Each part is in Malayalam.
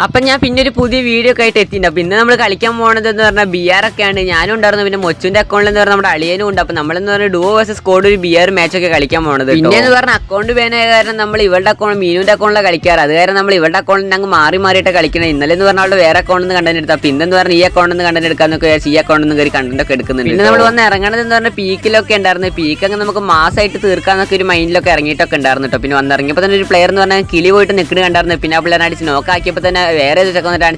അപ്പം ഞാൻ പിന്നെ ഒരു പുതിയ വീഡിയോ ഒക്കെ ആയിട്ട് എത്തിയിട്ടുണ്ട്. അപ്പോൾ ഇന്ന് നമ്മൾ കളിക്കാൻ പോകുന്നതെന്ന് പറഞ്ഞാൽ BR ഒക്കെയാണ്. ഞാനും ഉണ്ടായിരുന്നു, പിന്നെ മൊച്ചുൻ്റെ അക്കൗണ്ടിൽ എന്ന് പറഞ്ഞാൽ നമ്മുടെ അളിയനും ഉണ്ട്. അപ്പോൾ നമ്മളെന്ന് പറഞ്ഞാൽ ഡുവോ വേഴ്സസ് സ്ക്വാഡ് ഒരു BR മാച്ചൊക്കെ കളിക്കാൻ പോകുന്നത്. പിന്നെ എന്ന് പറഞ്ഞാൽ അക്കൗണ്ട് ബാനായ കാരണം നമ്മൾ ഇവളുടെ അക്കൗണ്ട് മീനുവിൻ്റെ അക്കൗണ്ടിലാണ് കളിക്കാറ്. അത് കാരണം നമ്മൾ ഇവളുടെ അക്കൗണ്ടിൽ ഞങ്ങൾ മാറിയിട്ട് കളിക്കണം. ഇന്നലെ എന്ന് പറഞ്ഞാൽ വേറെ അക്കൗണ്ടിൽ നിന്ന് കണ്ടന്റ് എടുത്താൽ, പിന്നെ എന്ന് പറഞ്ഞാൽ ഈ അക്കൗണ്ടിൽ നിന്ന് കണ്ടന്റ് എടുക്കാന്നൊക്കെ ഈ അക്കൗണ്ടിൽ നിന്ന് കയറി കണ്ടന്റ് ഒക്കെ എടുക്കുന്നുണ്ട്. പിന്നെ നമ്മൾ വന്ന് ഇറങ്ങണത് എന്ന് പറഞ്ഞാൽ പീക്കിലൊക്കെ ഉണ്ടായിരുന്നു. പീക്ക് അങ്ങ് നമുക്ക് മാസമായിട്ട് തീർക്കാന്നൊക്കെ ഒരു മൈൻഡിലൊക്കെ ഇറങ്ങിയിട്ടൊക്കെ ഉണ്ടായിരുന്നു കേട്ടോ. പിന്നെ വന്നിറങ്ങിയപ്പോൾ തന്നെ ഒരു പ്ലെയർ എന്ന് പറഞ്ഞാൽ കിളി പോയിട്ട് നിൽക്കുന്നത് കണ്ടായിരുന്നു. പിന്നെ ആ പ്ലെയർ അടിച്ച് നോക്കാക്കിയപ്പോൾ തന്നെ വേറെ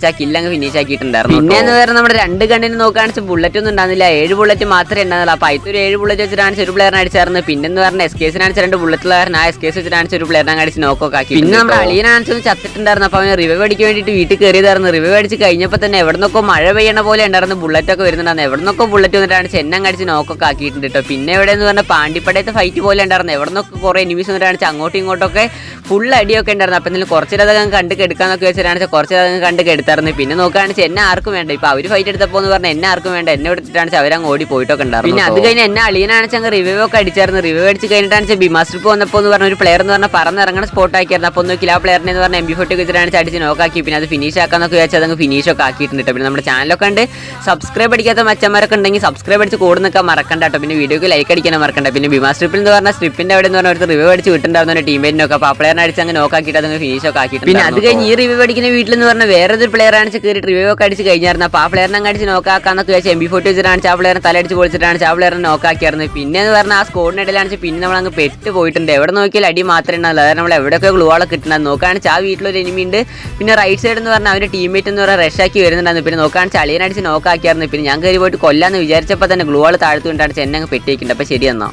ആ കില്ലങ്ങ് ഫിനിഷ് ആക്കിയിട്ടുണ്ടായിരുന്നു. പിന്നെ എന്ന് പറയുന്നത് നമ്മുടെ 2 ഗണ്ണിന് നോക്കുകയാണെന്ന് ബുള്ളറ്റ് ഒന്നും ഉണ്ടായിരുന്നില്ല, 7 ബുള്ളറ്റ് മാത്രമേ ഉണ്ടായിരുന്നുള്ളൂ. അപ്പോൾ അതിൽ ഒരു 7 ബുള്ളറ്റ് വെച്ചിട്ടാണ് ഒരു പ്ലെയറിനെ അടിച്ചായിരുന്നു. പിന്നെ എന്ന് പറഞ്ഞാൽ SKസിനാണ് 2 ബുള്ളറ്റുള്ളവരും ആ SKസ് വെച്ചിട്ടാണ് ഒരു പ്ലെയറിനെ അടിച്ച് നോക്കൊക്കെ ആക്കി. പിന്നെ നമ്മുടെ അളിയനാണെന്ന് ചത്തിട്ടുണ്ടായിരുന്നു. അപ്പോൾ അവന് റിവൈവ് അടിക്കാൻ വേണ്ടിയിട്ട് വീട്ടിൽ കയറിയതായിരുന്നു. റിവൈവ് അടിച്ച് കഴിഞ്ഞപ്പോൾ തന്നെ എവിടെ നിന്നൊക്കെ മഴ പെയ്യണ പോലെ ഉണ്ടായിരുന്നു, ബുള്ളറ്റൊക്കെ വരുന്നുണ്ടായിരുന്നു. എവിടെ നിന്നൊക്കെ ബുള്ളറ്റ് വന്നിട്ടാണ് ചെന്നം കടിച്ച് നോക്കൊക്കെ ആക്കിയിട്ടുണ്ട് കേട്ടോ. പിന്നെ എവിടെ എന്ന് പറഞ്ഞാൽ പാണ്ടിപ്പടയത്തെ ഫൈറ്റ് പോലെ ഉണ്ടായിരുന്നു. എവിടെ നിന്നൊക്കെ കുറേ എനിമീസ് വന്നിട്ടാണ് അങ്ങോട്ടും ഇങ്ങോട്ടൊക്കെ ഫുൾ അടിയൊക്കെ ഉണ്ടായിരുന്നു. അപ്പം എന്തെങ്കിലും കുറച്ചിലധികം കണ്ട് കെടുക്കാന്നൊക്കെ വെച്ചിട്ടാണ് കുറച്ചിലധികം കണ്ട് കെടുത്തായിരുന്നു. പിന്നെ നോക്കുകയാണെന്ന് എന്നെ ആർക്കും വേണ്ട. ഇപ്പോൾ അവർ ഫൈറ്റ് എടുത്തപ്പോൾ എന്ന് പറഞ്ഞാൽ എന്നെ ആർക്കും വേണ്ട, എന്നെ എടുത്തിട്ടാണ് അവരങ്ങ് ഓടി പോയിട്ടൊക്കെ ഉണ്ടായിരുന്നു. പിന്നെ അത് കഴിഞ്ഞ് എന്നെ അളിയനാണെന്ന് അങ്ങ് റിവൈവ് ഒക്കെ അടിച്ചായിരുന്നു. റിവൈവ് അടിച്ച് കഴിഞ്ഞിട്ടാണ് ബിമാസ് ട്രിപ്പ് വന്നപ്പോൾ എന്ന് പറഞ്ഞ ഒരു പ്ലെയർ എന്ന് പറഞ്ഞാൽ പറന്നിറങ്ങുന്ന സ്പോട്ട് ആക്കിയായിരുന്നു. അപ്പോൾ നോക്കി ആ പ്ലെയറിനെ എന്ന് പറഞ്ഞാൽ MP40 വെച്ചിട്ടാണ് അടിച്ച് നോക്കാക്കി. പിന്നെ അത് ഫിനിഷ് ആക്കാന്നൊക്കെ വെച്ചാൽ അതങ്ങ് ഫിനിഷൊക്കെ ആക്കിയിട്ടുണ്ട്. പിന്നെ നമ്മുടെ ചാനലൊക്കെ ഉണ്ട്, സബ്സ്ക്രൈബ് അടിക്കാത്ത മച്ചന്മാരൊക്കെ ഉണ്ടെങ്കിൽ സബ്സ്ക്രൈബ് അടിച്ച് കൂടെ നിൽക്കാൻ മറക്കണ്ട കേട്ടോ. പിന്നെ വീഡിയോക്ക് ലൈക്ക് അടിക്കാനും മറക്കണ്ട. പിന്നെ ബിമാസ് ട്രിപ്പിൽ എന്ന് പറഞ്ഞാൽ സ്ട്രിപ്പിൻ്റെ അവിടെ എന്ന് പറഞ്ഞാൽ ഒരു റിവൈവ് അടിച്ച് വിട്ടുണ്ടായിരുന്നു ടീമേറ്റിനൊക്കെ. അപ്പോൾ ആ പ്ലെയറിനെ അടിച്ച് അങ്ങ് നോക്കാക്കിയിട്ട് അതങ്ങ് ഫിനിഷൊക്കെ ആക്കിയിട്ട്. പിന്നെ അത് കഴിഞ്ഞ് ഈ റിവൈവ് അടിക്കുന്ന വീട്ടിൽ എന്ന് പറഞ്ഞാൽ വേറെ ഒരു പ്ലെയർ ആണ് കയറി റിവൈവ് ഒക്കെ അടിച്ച് കഴിഞ്ഞായിരുന്നു. അപ്പോൾ ആ പ്ലെയറിനെ അങ്ങ് അടിച്ച് നോക്കാക്കാന്നൊക്കെ വെച്ചാൽ MP40 വെച്ചിട്ടാണ് ആ പ്ലെയറിനെ തലടിച്ച് പൊളിച്ചിട്ടാണ് ആ പ്ലെയറിനെ നോക്കാക്കിയായിരുന്നു. പിന്നെ എന്ന് പറഞ്ഞാൽ ആ സ്കോഡിനിടയിലാണ് പിന്നെ നമ്മളങ്ങ് പെട്ട് പോയിട്ടുണ്ട്. എവിടെ നോക്കിയാൽ അടി മാത്രമേ ഉണ്ടാവില്ല. അതായത് നമ്മൾ എവിടെയൊക്കെ ഗ്ലൂവാളെ കിട്ടുന്നത് നോക്കുകയാണെങ്കിൽ ആ വീട്ടിലൊരു എനിമി ഉണ്ട്. പിന്നെ റൈറ്റ് സൈഡ് എന്ന് പറഞ്ഞാൽ അവൻ്റെ ടീമേറ്റ് എന്ന് പറഞ്ഞാൽ റഷാക്കി വരുന്നുണ്ടായിരുന്നു. പിന്നെ നോക്കുകയാണെങ്കിൽ അളിയനടിച്ച് നോക്കാക്കിയായിരുന്നു. പിന്നെ ഞാൻ കയറി പോയിട്ട് കൊല്ലാന്ന് വിചാരിച്ചപ്പോൾ തന്നെ ഗ്ലൂവാൾ താഴ്ത്തുകൊണ്ടാണ് ചെന്നങ്ങ് പെട്ടിരിക്കുന്നത്. അപ്പോൾ ശരിയെന്നോ.